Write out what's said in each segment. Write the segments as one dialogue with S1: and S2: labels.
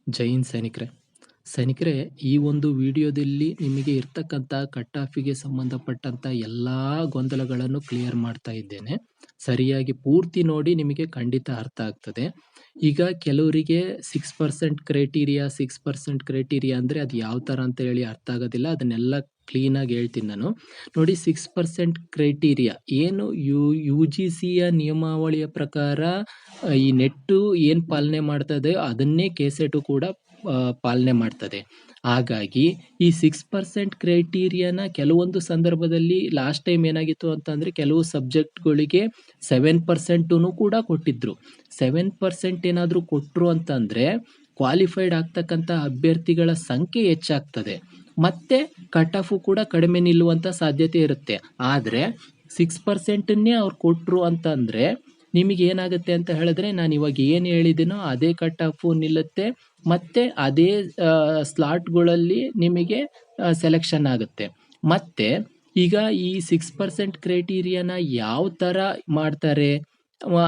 S1: ಜೈ ಹಿಂದ್ ಸೈನಿಕರೇ. ಸೈನಿಕರೇ, ಈ ಒಂದು ವಿಡಿಯೋದಲ್ಲಿ ನಿಮಗೆ ಇರ್ತಕ್ಕಂಥ ಕಟ್ ಆಫಿಗೆ ಸಂಬಂಧಪಟ್ಟಂತ ಎಲ್ಲಾ ಗೊಂದಲಗಳನ್ನು ಕ್ಲಿಯರ್ ಮಾಡ್ತಾ ಇದ್ದೇನೆ. ಸರಿಯಾಗಿ ಪೂರ್ತಿ ನೋಡಿ, ನಿಮಗೆ ಖಂಡಿತ ಅರ್ಥ ಆಗ್ತದೆ. ಈಗ ಕೆಲವರಿಗೆ 6% ಕ್ರೈಟೀರಿಯಾ 6% ಕ್ರೈಟೀರಿಯಾ ಅಂದ್ರೆ ಅದು ಯಾವ ತರ ಅಂತ ಹೇಳಿ ಅರ್ಥ ಆಗೋದಿಲ್ಲ. ಅದನ್ನೆಲ್ಲ ಕ್ಲೀನ್ ಆಗಿ ಹೇಳ್ತೀನಿ ನಾನು. ನೋಡಿ, 6% ಕ್ರೈಟೀರಿಯಾ ಏನು UGCಯ ನಿಯಮಾವಳಿಯ ಪ್ರಕಾರ ಈ ನೆಟ್ಟು ಏನ್ ಪಾಲನೆ ಮಾಡ್ತದೆ ಅದನ್ನೇ ಕೆಸೆಟ್ ಕೂಡ ಪಾಲನೆ ಮಾಡ್ತದೆ. ಹಾಗಾಗಿ ಈ 6% ಕ್ರೈಟೀರಿಯಾನ ಕೆಲವೊಂದು ಸಂದರ್ಭದಲ್ಲಿ ಲಾಸ್ಟ್ ಟೈಮ್ ಏನಾಗಿತ್ತು ಅಂತಂದ್ರೆ, ಕೆಲವು ಸಬ್ಜೆಕ್ಟ್ಗಳಿಗೆ 7% ಕೂಡ ಕೊಟ್ಟಿದ್ರು. 7% ಏನಾದ್ರೂ ಕೊಟ್ರು ಅಂತಂದ್ರೆ ಕ್ವಾಲಿಫೈಡ್ ಆಗ್ತಕ್ಕಂಥ ಅಭ್ಯರ್ಥಿಗಳ ಸಂಖ್ಯೆ ಹೆಚ್ಚಾಗ್ತದೆ, ಮತ್ತೆ ಕಟ್ ಆಫ್ ಕೂಡ ಕಡಿಮೆ ನಿಲ್ಲುವಂತ ಸಾಧ್ಯತೆ ಇರುತ್ತೆ. ಆದ್ರೆ 6%ನ್ನೇ ಅವ್ರು ಕೊಟ್ರು ಅಂತಂದ್ರೆ ನಿಮಗೆ ಏನಾಗುತ್ತೆ ಅಂತ ಹೇಳಿದ್ರೆ, ನಾನು ಇವಾಗ ಏನ್ ಹೇಳಿದ್ದೀನೋ ಅದೇ ಕಟ್ ಆಫ್ ನಿಲ್ಲುತ್ತೆ, ಮತ್ತೆ ಅದೇ ಸ್ಲಾಟ್ಗಳಲ್ಲಿ ನಿಮಗೆ ಸೆಲೆಕ್ಷನ್ ಆಗುತ್ತೆ. ಮತ್ತೆ ಈಗ ಈ 6% ಕ್ರೈಟೀರಿಯಾನ ಯಾವ ತರ ಮಾಡ್ತಾರೆ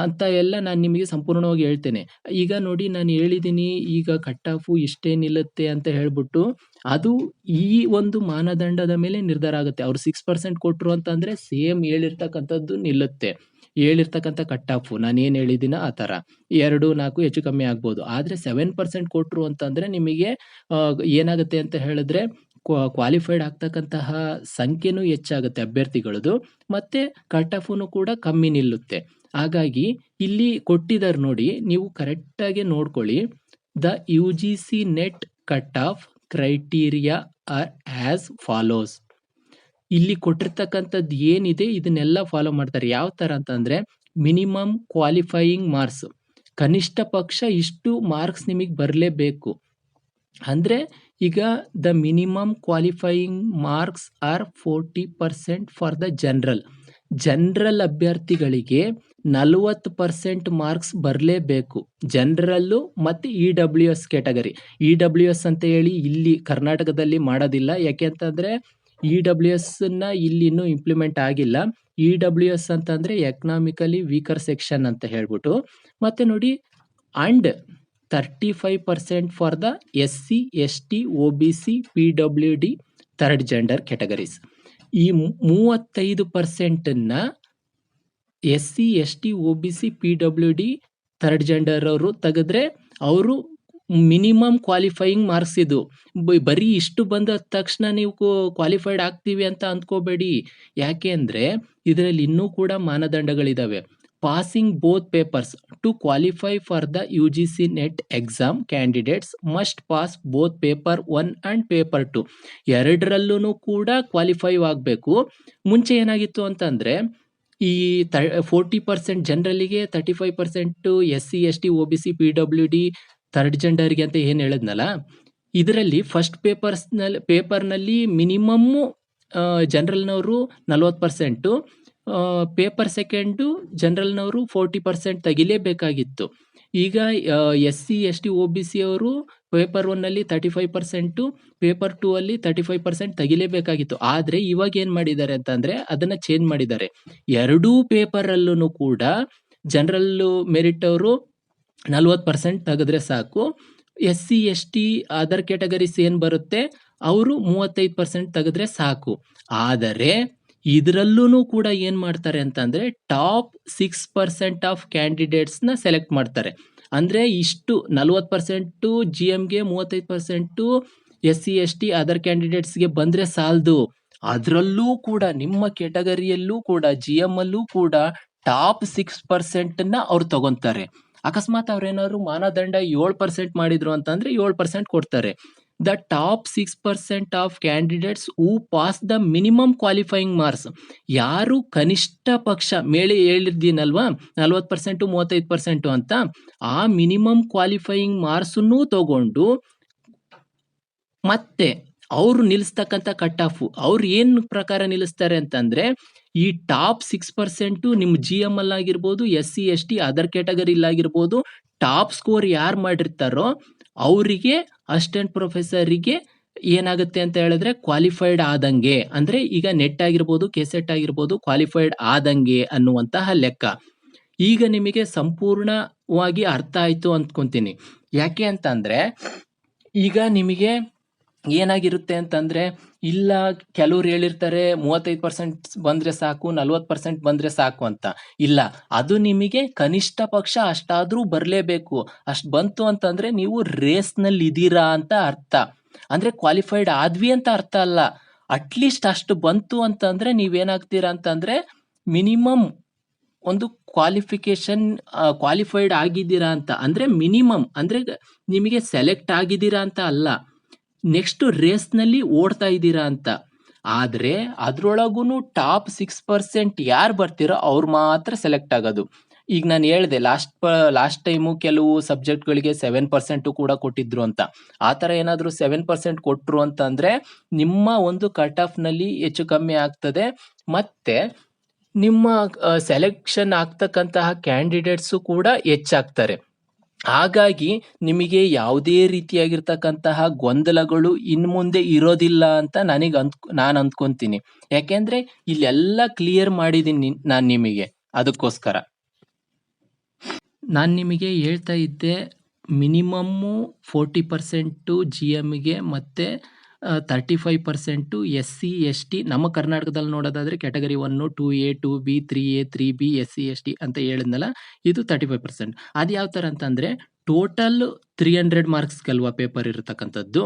S1: ಅಂತ ಎಲ್ಲ ನಾನು ನಿಮಗೆ ಸಂಪೂರ್ಣವಾಗಿ ಹೇಳ್ತೇನೆ. ಈಗ ನೋಡಿ, ನಾನು ಹೇಳಿದ್ದೀನಿ ಈಗ ಕಟ್ ಆಫ್ ಇಷ್ಟೇ ನಿಲ್ಲುತ್ತೆ ಅಂತ ಹೇಳ್ಬಿಟ್ಟು, ಅದು ಈ ಒಂದು ಮಾನದಂಡದ ಮೇಲೆ ನಿರ್ಧಾರ ಆಗುತ್ತೆ. ಅವ್ರು 6% ಕೊಟ್ರು ಅಂತಂದ್ರೆ ಸೇಮ್ ಹೇಳಿರ್ತಕ್ಕಂಥದ್ದು ನಿಲ್ಲುತ್ತೆ, ಹೇಳಿರ್ತಕ್ಕಂಥ ಕಟ್ ಆಫ್ ನಾನು ಏನ್ ಹೇಳಿದ್ದೀನ ಆ ತರ 2-4 ಹೆಚ್ಚು ಕಮ್ಮಿ ಆಗ್ಬೋದು. ಆದ್ರೆ 7% ಕೊಟ್ರು ಅಂತಂದ್ರೆ ನಿಮಗೆ ಏನಾಗುತ್ತೆ ಅಂತ ಹೇಳಿದ್ರೆ, ಕ್ವಾಲಿಫೈಡ್ ಆಗ್ತಕ್ಕಂತಹ ಸಂಖ್ಯೆನೂ ಹೆಚ್ಚಾಗುತ್ತೆ ಅಭ್ಯರ್ಥಿಗಳದು, ಮತ್ತೆ ಕಟ್ ಆಫ್ನು ಕೂಡ ಕಮ್ಮಿ ನಿಲ್ಲುತ್ತೆ. ಹಾಗಾಗಿ ಇಲ್ಲಿ ಕೊಟ್ಟಿದ್ದಾರೆ ನೋಡಿ, ನೀವು ಕರೆಕ್ಟ್ ಆಗಿ ನೋಡ್ಕೊಳ್ಳಿ. The UGC net cut off criteria are as follows. ಇಲ್ಲಿ ಕೊಟ್ಟಿರ್ತಕ್ಕಂಥದ್ದು ಏನಿದೆ ಇದನ್ನೆಲ್ಲ ಫಾಲೋ ಮಾಡ್ತಾರೆ. ಯಾವ ತರ ಅಂತಂದ್ರೆ, ಮಿನಿಮಮ್ ಕ್ವಾಲಿಫೈಯಿಂಗ್ ಮಾರ್ಕ್ಸ್, ಕನಿಷ್ಠ ಪಕ್ಷ ಇಷ್ಟು ಮಾರ್ಕ್ಸ್ ನಿಮಗೆ ಬರಲೇಬೇಕು. ಅಂದ್ರೆ ಈಗ the minimum qualifying marks are 40% for the general ಅಭ್ಯರ್ಥಿಗಳಿಗೆ 40% ಮಾರ್ಕ್ಸ್ ಬರಲೇಬೇಕು. ಜನರಲ್ಲು ಮತ್ತೆ EWS ಕ್ಯಾಟಗರಿ. EWS ಅಂತ ಹೇಳಿ ಇಲ್ಲಿ ಕರ್ನಾಟಕದಲ್ಲಿ ಮಾಡೋದಿಲ್ಲ, ಯಾಕೆ ಅಂತಂದ್ರೆ EWS ನ ಇಲ್ಲಿ ಇನ್ನೂ ಇಂಪ್ಲಿಮೆಂಟ್ ಆಗಿಲ್ಲ. EWS ಅಂತಂದ್ರೆ ಎಕನಾಮಿಕಲಿ ವೀಕರ್ ಸೆಕ್ಷನ್ ಅಂತ ಹೇಳ್ಬಿಟ್ಟು. ಮತ್ತೆ ನೋಡಿ, and 35% for the SC ST OBC PWD third gender categories. ಈ 35% SC ST OBC PWD third gender ಅವರು ತೆಗೆದ್ರೆ ಅವರು ಮಿನಿಮಮ್ ಕ್ವಾಲಿಫೈಯಿಂಗ್ ಮಾರ್ಕ್ಸ್. ಇದು ಬರೀ ಇಷ್ಟು ಬಂದ ತಕ್ಷಣ ನೀವು ಕ್ವಾಲಿಫೈಡ್ ಆಗ್ತೀವಿ ಅಂತ ಅಂದ್ಕೋಬೇಡಿ. ಯಾಕೆ ಅಂದ್ರೆ ಇದರಲ್ಲಿ ಇನ್ನೂ ಕೂಡ ಮಾನದಂಡಗಳಿದಾವೆ. Passing both papers to qualify for the UGC NET exam candidates must pass both paper 1 and paper 2. ಎರಡರಲ್ಲೂ ಕೂಡ ಕ್ವಾಲಿಫೈ ಆಗಬೇಕು. ಮುಂಚೆ ಏನಾಗಿತ್ತು ಅಂತಂದ್ರೆ, ಈ 40% ಜನರಲ್ಲಿಗೆ 35% SC ST OBC PWD third ಜೆಂಡರ್ಗೆ ಅಂತ ಏನ್ ಹೇಳಿದ್ನಲ್ಲ, ಇದರಲ್ಲಿ ಫಸ್ಟ್ ಪೇಪರ್ನಲ್ಲಿ ಮಿನಿಮಮ್ ಜನರಲ್ನವರು 40%, ಪೇಪರ್ ಸೆಕೆಂಡು ಜನರಲ್ನವರು 40% ತೆಗಿಲೇಬೇಕಾಗಿತ್ತು. ಈಗ SC ST OBC ಅವರು ಪೇಪರ್ 1 ಅಲ್ಲಿ 35%, ಪೇಪರ್ 2 ಅಲ್ಲಿ 35% ತೆಗಿಲೇಬೇಕಾಗಿತ್ತು. ಆದ್ರೆ ಇವಾಗ ಏನ್ ಮಾಡಿದ್ದಾರೆ ಅಂತಂದ್ರೆ ಅದನ್ನ ಚೇಂಜ್ ಮಾಡಿದ್ದಾರೆ. ಎರಡೂ ಪೇಪರ್ ಅಲ್ಲೂ ಕೂಡ ಜನರಲ್ ಮೆರಿಟ್ ಅವರು 40% ತೆಗೆದ್ರೆ ಸಾಕು. SC ST ಅದರ್ ಕ್ಯಾಟಗರೀಸ್ ಏನ್ ಬರುತ್ತೆ ಅವರು 35% ತೆಗೆದ್ರೆ ಸಾಕು. ಆದರೆ ಇದರಲ್ಲೂ ಕೂಡ ಏನ್ ಮಾಡ್ತಾರೆ ಅಂತಂದ್ರೆ, ಟಾಪ್ 6% ಆಫ್ ಕ್ಯಾಂಡಿಡೇಟ್ಸ್ ನ ಸೆಲೆಕ್ಟ್ ಮಾಡ್ತಾರೆ. ಅಂದ್ರೆ ಇಷ್ಟು 40% GMಗೆ, 35% SC ST ಅದರ್ ಕ್ಯಾಂಡಿಡೇಟ್ಸ್ಗೆ ಬಂದ್ರೆ ಸಾಲದು. ಅದರಲ್ಲೂ ಕೂಡ ನಿಮ್ಮ ಕ್ಯಾಟಗರಿಯಲ್ಲೂ ಕೂಡ GM ಅಲ್ಲೂ ಕೂಡ ಟಾಪ್ 6% ಅವ್ರು ತಗೊಂತಾರೆ. ಅಕಸ್ಮಾತ್ ಅವ್ರೇನಾದ್ರು ಮಾನದಂಡ 7% ಮಾಡಿದ್ರು ಅಂತಂದ್ರೆ 7% ಕೊಡ್ತಾರೆ. The top 6% of candidates who pass the minimum qualifying marks. ಯಾರು ಕನಿಷ್ಠ ಪಕ್ಷ ಮೇಲೆ ಹೇಳಿದ್ದೀನಲ್ವಾ 40% 35% ಅಂತ, ಆ ಮಿನಿಮಮ್ ಕ್ವಾಲಿಫೈಯಿಂಗ್ ಮಾರ್ಕ್ಸ್ ತಗೊಂಡು ಮತ್ತೆ ಅವ್ರು ನಿಲ್ಲಿಸ್ತಕ್ಕಂಥ ಕಟ್ ಆಫ್ ಅವ್ರು ಏನ್ ಪ್ರಕಾರ ನಿಲ್ಲಿಸ್ತಾರೆ ಅಂತಂದ್ರೆ, ಈ ಟಾಪ್ 6% ನಿಮ್ GM ಅಲ್ಲಾಗಿರ್ಬೋದು, SC ST other category ಆಗಿರ್ಬೋದು, ಟಾಪ್ ಸ್ಕೋರ್ ಯಾರು ಮಾಡಿರ್ತಾರೋ ಅವರಿಗೆ ಅಸಿಸ್ಟೆಂಟ್ ಪ್ರೊಫೆಸರಿಗೆ ಏನಾಗುತ್ತೆ ಅಂತ ಹೇಳಿದ್ರೆ ಕ್ವಾಲಿಫೈಡ್ ಆದಂಗೆ. ಅಂದ್ರೆ ಈಗ ನೆಟ್ ಆಗಿರ್ಬೋದು, ಕೆಸೆಟ್ ಆಗಿರ್ಬೋದು, ಕ್ವಾಲಿಫೈಡ್ ಆದಂಗೆ ಅನ್ನುವಂತಹ ಲೆಕ್ಕ. ಈಗ ನಿಮಗೆ ಸಂಪೂರ್ಣವಾಗಿ ಅರ್ಥ ಆಯ್ತು ಅಂದ್ಕೊಂತೀನಿ. ಯಾಕೆ ಅಂತಂದ್ರೆ ಈಗ ನಿಮಗೆ ಏನಾಗಿರುತ್ತೆ ಅಂತಂದ್ರೆ, ಇಲ್ಲ ಕೆಲವ್ರು ಹೇಳಿರ್ತಾರೆ 35% ಬಂದ್ರೆ ಸಾಕು, 40% ಬಂದ್ರೆ ಸಾಕು ಅಂತ. ಇಲ್ಲ, ಅದು ನಿಮಗೆ ಕನಿಷ್ಠ ಪಕ್ಷ ಅಷ್ಟಾದ್ರೂ ಬರ್ಲೇಬೇಕು. ಅಷ್ಟ್ ಬಂತು ಅಂತಂದ್ರೆ ನೀವು ರೇಸ್ನಲ್ಲಿ ಇದೀರಾ ಅಂತ ಅರ್ಥ. ಅಂದ್ರೆ ಕ್ವಾಲಿಫೈಡ್ ಆದ್ವಿ ಅಂತ ಅರ್ಥ ಅಲ್ಲ. ಅಟ್ಲೀಸ್ಟ್ ಅಷ್ಟು ಬಂತು ಅಂತಂದ್ರೆ ನೀವೇನಾಗ್ತೀರಾ ಅಂತಂದ್ರೆ ಮಿನಿಮಮ್ ಒಂದು ಕ್ವಾಲಿಫೈಡ್ ಆಗಿದ್ದೀರಾ ಅಂತ. ಅಂದ್ರೆ ಮಿನಿಮಮ್ ಅಂದ್ರೆ ನಿಮಗೆ ಸೆಲೆಕ್ಟ್ ಆಗಿದ್ದೀರಾ ಅಂತ ಅಲ್ಲ, ನೆಕ್ಸ್ಟ್ ರೇಸ್ನಲ್ಲಿ ಓಡ್ತಾ ಇದ್ದೀರಾ ಅಂತ. ಆದ್ರೆ ಅದ್ರೊಳಗೂನು ಟಾಪ್ 6% ಯಾರು ಬರ್ತಿರೋ ಅವ್ರು ಮಾತ್ರ ಸೆಲೆಕ್ಟ್ ಆಗೋದು. ಈಗ ನಾನು ಹೇಳ್ದೆ ಲಾಸ್ಟ್ ಟೈಮು ಕೆಲವು ಸಬ್ಜೆಕ್ಟ್ಗಳಿಗೆ 7% ಕೂಡ ಕೊಟ್ಟಿದ್ರು ಅಂತ. ಆ ಥರ ಏನಾದರೂ 7% ಕೊಟ್ರು ಅಂತಂದ್ರೆ ನಿಮ್ಮ ಒಂದು ಕಟ್ ಆಫ್ ನಲ್ಲಿ ಹೆಚ್ಚು ಕಮ್ಮಿ ಆಗ್ತದೆ. ಮತ್ತೆ ನಿಮ್ಮ ಸೆಲೆಕ್ಷನ್ ಆಗ್ತಕ್ಕಂತಹ ಕ್ಯಾಂಡಿಡೇಟ್ಸು ಕೂಡ ಹೆಚ್ಚಾಗ್ತಾರೆ. ಹಾಗಾಗಿ ನಿಮಗೆ ಯಾವುದೇ ರೀತಿಯಾಗಿರ್ತಕ್ಕಂತಹ ಗೊಂದಲಗಳು ಇನ್ನು ಮುಂದೆ ಇರೋದಿಲ್ಲ ಅಂತ ನಾನು ಅಂದ್ಕೊಂತೀನಿ. ಯಾಕೆಂದ್ರೆ ಇಲ್ಲೆಲ್ಲ ಕ್ಲಿಯರ್ ಮಾಡಿದೀನಿ ನಾನು ನಿಮಗೆ. ಅದಕ್ಕೋಸ್ಕರ ನಾನು ನಿಮಗೆ ಹೇಳ್ತಾ ಇದ್ದೆ, ಮಿನಿಮಮ್ಮು 40% GMಗೆ ಮತ್ತೆ 35% SC ST. ನಮ್ಮ ಕರ್ನಾಟಕದಲ್ಲಿ ನೋಡೋದಾದ್ರೆ category 1, 2A, 2B, 3A, 3B, SC ST ಅಂತ ಹೇಳಿದ್ನಲ್ಲ, ಇದು 35%. ಅದು ಯಾವ ಥರ ಅಂತಂದ್ರೆ ಟೋಟಲ್ 300 ಮಾರ್ಕ್ಸ್ಗಲ್ವಾ ಪೇಪರ್ ಇರತಕ್ಕಂಥದ್ದು.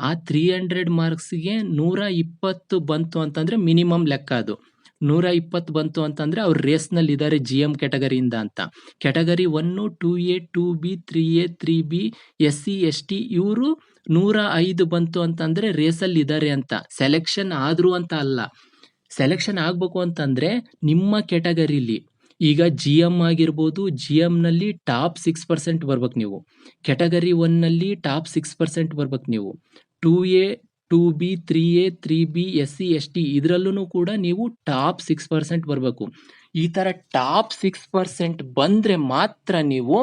S1: ಆ 300 ಮಾರ್ಕ್ಸ್ಗೆ 120 ಬಂತು ಅಂತಂದ್ರೆ ಮಿನಿಮಮ್ ಲೆಕ್ಕ. ಅದು 120 ಬಂತು ಅಂತಂದ್ರೆ ಅವ್ರು ರೇಸ್ನಲ್ಲಿ ಇದ್ದಾರೆ GM ಕ್ಯಾಟಗರಿಯಿಂದ ಅಂತ. Category 1, 2A, 2B, 3A, 3B, SC ST ಇವರು 105 ಬಂತು ಅಂತಂದ್ರೆ ರೇಸಲ್ಲಿ ಇದ್ದಾರೆ ಅಂತ. ಸೆಲೆಕ್ಷನ್ ಆದ್ರು ಅಂತ ಅಲ್ಲ. ಸೆಲೆಕ್ಷನ್ ಆಗ್ಬೇಕು ಅಂತಂದ್ರೆ ನಿಮ್ಮ ಕ್ಯಾಟಗರಿಲಿ ಈಗ GM ಆಗಿರ್ಬೋದು, GM ನಲ್ಲಿ ಟಾಪ್ 6% ಬರ್ಬೇಕು ನೀವು. ಕ್ಯಾಟಗರಿ 1 ನಲ್ಲಿ ಟಾಪ್ 6% ಬರ್ಬೇಕು ನೀವು. 2A, 2B, 3A, 3B, SC ST ಇದರಲ್ಲೂ ಕೂಡ ನೀವು ಟಾಪ್ 6% ಬರಬೇಕು. ಈ ತರ ಟಾಪ್ 6% ಬಂದ್ರೆ ಮಾತ್ರ ನೀವು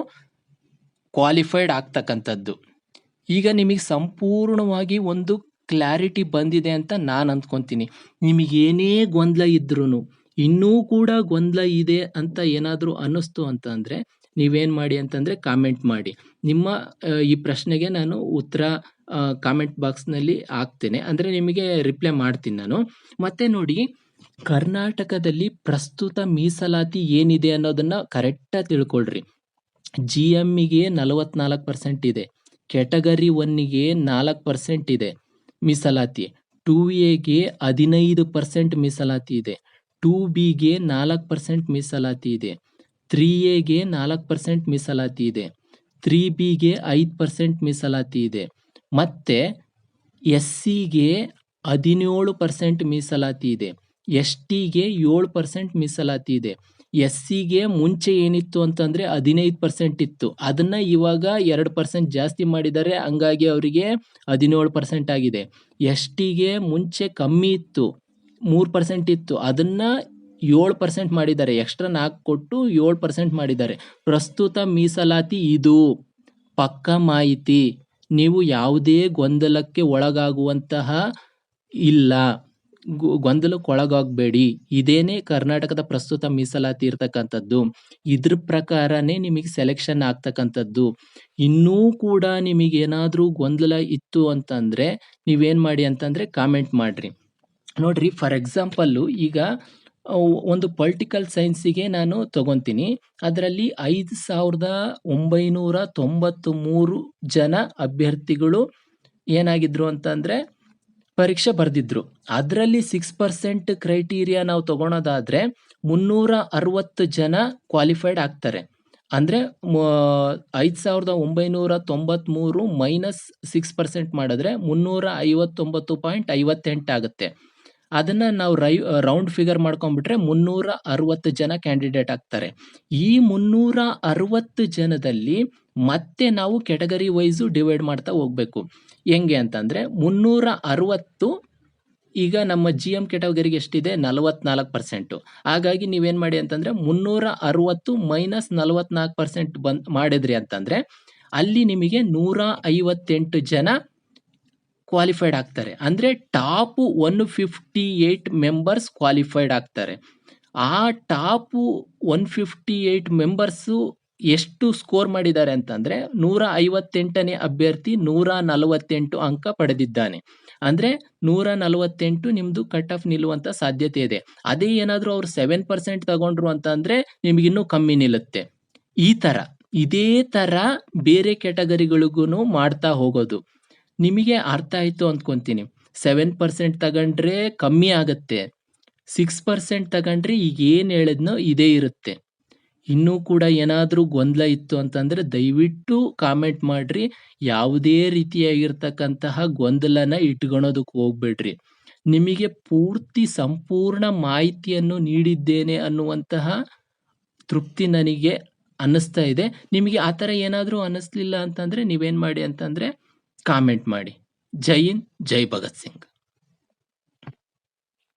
S1: ಕ್ವಾಲಿಫೈಡ್ ಆಗ್ತಕ್ಕಂಥದ್ದು. ಈಗ ನಿಮಗೆ ಸಂಪೂರ್ಣವಾಗಿ ಒಂದು ಕ್ಲಾರಿಟಿ ಬಂದಿದೆ ಅಂತ ನಾನು ಅಂದ್ಕೊಂತೀನಿ. ನಿಮಗೇನೇ ಗೊಂದಲ ಇದ್ರೂ, ಇನ್ನೂ ಕೂಡ ಗೊಂದಲ ಇದೆ ಅಂತ ಏನಾದರೂ ಅನ್ನಿಸ್ತು ಅಂತಂದರೆ ನೀವೇನು ಮಾಡಿ ಅಂತಂದರೆ ಕಾಮೆಂಟ್ ಮಾಡಿ. ನಿಮ್ಮ ಈ ಪ್ರಶ್ನೆಗೆ ನಾನು ಉತ್ತರ ಕಾಮೆಂಟ್ ಬಾಕ್ಸ್ನಲ್ಲಿ ಹಾಕ್ತೇನೆ, ಅಂದರೆ ನಿಮಗೆ ರಿಪ್ಲೈ ಮಾಡ್ತೀನಿ ನಾನು. ಮತ್ತೆ ನೋಡಿ, ಕರ್ನಾಟಕದಲ್ಲಿ ಪ್ರಸ್ತುತ ಮೀಸಲಾತಿ ಏನಿದೆ ಅನ್ನೋದನ್ನು ಕರೆಕ್ಟಾಗಿ ತಿಳ್ಕೊಳ್ರಿ. GMಗೆ 44% ಇದೆ, ಕ್ಯಾಟಗರಿ 1ಗೆ 4% ಇದೆ ಮೀಸಲಾತಿ, 2Aಗೆ 15% ಮೀಸಲಾತಿ ಇದೆ, 2Bಗೆ 4% ಮೀಸಲಾತಿ ಇದೆ, 3Aಗೆ 4% ಮೀಸಲಾತಿ ಇದೆ, 3Bಗೆ 5% ಮೀಸಲಾತಿ ಇದೆ, ಮತ್ತೆ SCಗೆ 17% ಮೀಸಲಾತಿ ಇದೆ, STಗೆ 7% ಮೀಸಲಾತಿ ಇದೆ. SCಗೆ ಮುಂಚೆ ಏನಿತ್ತು ಅಂತಂದ್ರೆ 15% ಇತ್ತು, ಅದನ್ನ ಇವಾಗ 2% ಜಾಸ್ತಿ ಮಾಡಿದ್ದಾರೆ, ಹಂಗಾಗಿ ಅವರಿಗೆ 17% ಆಗಿದೆ. STಗೆ ಮುಂಚೆ ಕಮ್ಮಿ ಇತ್ತು, 3% ಇತ್ತು, ಅದನ್ನ 7% ಮಾಡಿದ್ದಾರೆ, ಎಕ್ಸ್ಟ್ರಾ 4 ಕೊಟ್ಟು 7% ಮಾಡಿದ್ದಾರೆ. ಪ್ರಸ್ತುತ ಮೀಸಲಾತಿ ಇದು ಪಕ್ಕ ಮಾಹಿತಿ. ನೀವು ಯಾವುದೇ ಗೊಂದಲಕ್ಕೆ ಒಳಗಾಗುವಂತಹ ಇಲ್ಲ, ಗೊಂದಲಕ್ಕೆ ಒಳಗಾಗಬೇಡಿ. ಇದೇನೇ ಕರ್ನಾಟಕದ ಪ್ರಸ್ತುತ ಮೀಸಲಾತಿ ಇರ್ತಕ್ಕಂಥದ್ದು. ಇದ್ರ ಪ್ರಕಾರನೇ ನಿಮಗೆ ಸೆಲೆಕ್ಷನ್ ಆಗ್ತಕ್ಕಂಥದ್ದು. ಇನ್ನೂ ಕೂಡ ನಿಮಗೇನಾದರೂ ಗೊಂದಲ ಇತ್ತು ಅಂತಂದ್ರೆ ನೀವೇನು ಮಾಡಿ ಅಂತಂದ್ರೆ ಕಾಮೆಂಟ್ ಮಾಡ್ರಿ. ನೋಡ್ರಿ, ಫಾರ್ ಎಕ್ಸಾಂಪಲ್ಲು ಈಗ ಒಂದು ಪೊಲಿಟಿಕಲ್ ಸೈನ್ಸಿಗೆ ನಾನು ತಗೊಂತೀನಿ. ಅದರಲ್ಲಿ 5993 ಜನ ಅಭ್ಯರ್ಥಿಗಳು ಏನಾಗಿದ್ರು ಅಂತಂದ್ರೆ ಪರೀಕ್ಷೆ ಬರೆದಿದ್ರು. ಅದರಲ್ಲಿ 6% ಕ್ರೈಟೀರಿಯಾ ನಾವು ತಗೊಳೋದಾದ್ರೆ 360 ಜನ ಕ್ವಾಲಿಫೈಡ್ ಆಗ್ತಾರೆ. ಅಂದ್ರೆ 5993 ಮೈನಸ್ 6% ಮಾಡಿದ್ರೆ 359.58 ಆಗುತ್ತೆ. ಅದನ್ನ ನಾವು ರೌಂಡ್ ಫಿಗರ್ ಮಾಡ್ಕೊಂಡ್ಬಿಟ್ರೆ 360 ಜನ ಕ್ಯಾಂಡಿಡೇಟ್ ಆಗ್ತಾರೆ. ಈ 360 ಜನದಲ್ಲಿ ಮತ್ತೆ ನಾವು ಕ್ಯಾಟಗರಿ ವೈಸು ಡಿವೈಡ್ ಮಾಡ್ತಾ ಹೋಗ್ಬೇಕು. ಹೆಂಗೆ ಅಂತಂದ್ರೆ 360 ಈಗ ನಮ್ಮ GM ಕ್ಯಾಟಗರಿಗೆ ಎಷ್ಟಿದೆ, 44%. ಹಾಗಾಗಿ ನೀವೇನ್ ಮಾಡಿ ಅಂತಂದ್ರೆ 360 ಮೈನಸ್ 44% ಮಾಡಿದ್ರಿ ಅಂತಂದ್ರೆ ಅಲ್ಲಿ ನಿಮಗೆ 158 ಜನ ಕ್ವಾಲಿಫೈಡ್ ಆಗ್ತಾರೆ. ಅಂದ್ರೆ ಟಾಪ್ 158 ಮೆಂಬರ್ಸ್ ಕ್ವಾಲಿಫೈಡ್ ಆಗ್ತಾರೆ. ಆ ಟಾಪ್ 158 ಮೆಂಬರ್ಸು ಎಷ್ಟು ಸ್ಕೋರ್ ಮಾಡಿದ್ದಾರೆ ಅಂತಂದ್ರೆ 158ನೇ ಅಭ್ಯರ್ಥಿ 148 ಅಂಕ ಪಡೆದಿದ್ದಾನೆ. ಅಂದ್ರೆ 148 ನಿಮ್ದು ಕಟ್ ಆಫ್ ನಿಲ್ಲುವಂತ ಸಾಧ್ಯತೆ ಇದೆ. ಅದೇ ಏನಾದ್ರೂ ಅವ್ರು 7% ತಗೊಂಡ್ರು ಅಂತ ಅಂದ್ರೆ ನಿಮ್ಗಿನ್ನೂ ಕಮ್ಮಿ ನಿಲ್ಲುತ್ತೆ. ಈ ತರ ಇದೇ ತರ ಬೇರೆ ಕ್ಯಾಟಗರಿಗಳಿಗೂ ಮಾಡ್ತಾ ಹೋಗೋದು. ನಿಮಗೆ ಅರ್ಥ ಆಯ್ತು ಅಂದ್ಕೊಂತೀನಿ. 7% ತಗೊಂಡ್ರೆ ಕಮ್ಮಿ ಆಗತ್ತೆ, 6% ತಗೊಂಡ್ರೆ ಈಗ ಏನ್ ಹೇಳಿದ್ನೋ ಇದೇ ಇರುತ್ತೆ. ಇನ್ನೂ ಕೂಡ ಏನಾದ್ರೂ ಗೊಂದಲ ಇತ್ತು ಅಂತಂದ್ರೆ ದಯವಿಟ್ಟು ಕಾಮೆಂಟ್ ಮಾಡ್ರಿ. ಯಾವುದೇ ರೀತಿಯಾಗಿರ್ತಕ್ಕಂತಹ ಗೊಂದಲನ ಇಟ್ಕೊಳೋದಕ್ಕೆ ಹೋಗ್ಬೇಡ್ರಿ. ನಿಮಗೆ ಪೂರ್ತಿ ಸಂಪೂರ್ಣ ಮಾಹಿತಿಯನ್ನು ನೀಡಿದ್ದೇನೆ ಅನ್ನುವಂತಹ ತೃಪ್ತಿ ನನಗೆ ಅನ್ನಿಸ್ತಾ ಇದೆ. ನಿಮಗೆ ಆ ಥರ ಏನಾದರೂ ಅನ್ನಿಸ್ಲಿಲ್ಲ ಅಂತಂದ್ರೆ ನೀವೇನ್ ಮಾಡಿ ಅಂತಂದ್ರೆ ಕಾಮೆಂಟ್ ಮಾಡಿ. ಜೈ ಹಿಂದ್, ಜೈ ಭಗತ್ ಸಿಂಗ್.